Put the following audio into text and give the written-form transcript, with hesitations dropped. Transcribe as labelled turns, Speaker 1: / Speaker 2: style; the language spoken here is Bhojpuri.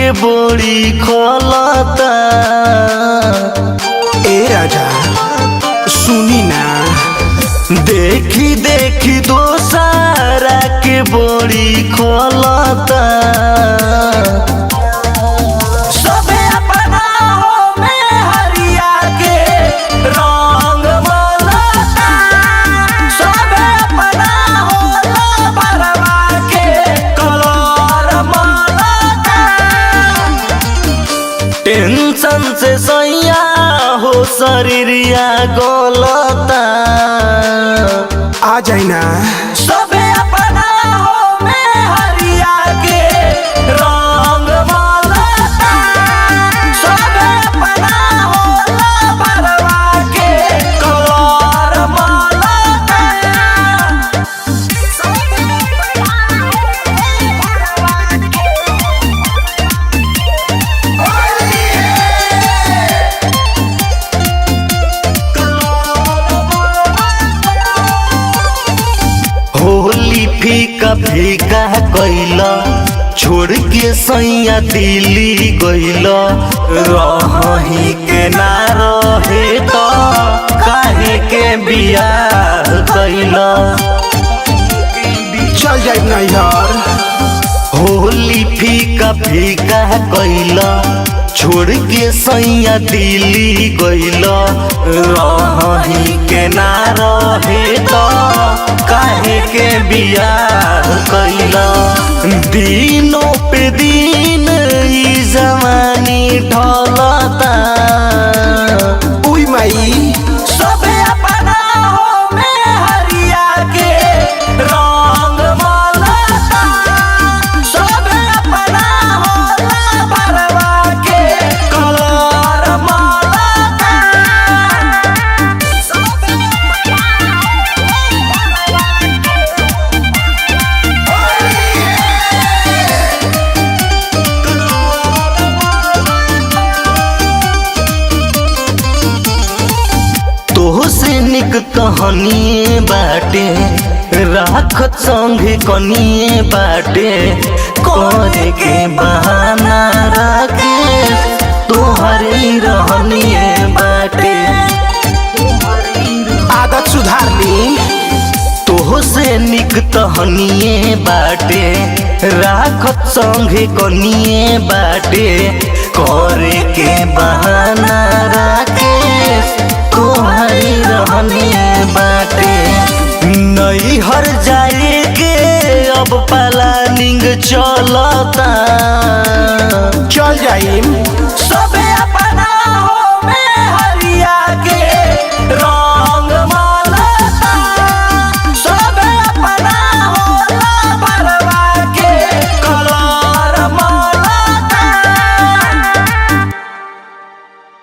Speaker 1: के बोड़ी खोलता।
Speaker 2: ए राजा सुनी ना,
Speaker 1: देखी देखी दोसारा के बोड़ी खोलता। सबे अपना हो में हरिया के रंग मलता। सबे अपना हो बरवा के कलर मलता। टेंशन से सैया हो शरीरिया गलता।
Speaker 2: आ जाई ना।
Speaker 1: सबे अपना हो में हरिया के रंग मलता। सबे अपना हो बरवा के कलर मलता। होली फीका फीका कैला छोड़ के सैया दिल्ली गइला। रही के ना रहे तो काहे के बियाह कैला।
Speaker 2: चल जाई ना यार।
Speaker 1: होली फीका फीका कैला छोड़ के सैया दिल्ली गइला। रही के ना रहे तो काहे के बियाह कैला। दिनों पे दिन ई जवानी ढलता।
Speaker 2: उई माई
Speaker 1: सबे अपना हो में हरिया के रंग मलता। सबे अपना हो बरवा के कलर मलता। तोहसे निक कहानी बाटे राखत संगे कनिए बाटे। करे के बहाना राखे तोहरी रहनिए बाटे।
Speaker 2: आदत सुधार ली।
Speaker 1: तोहसे निक तहनिए बाटे राखत संगे कनिए बाटे। करे के बहाना राखे तोहरी रहनिए बाटे। नई हर जाए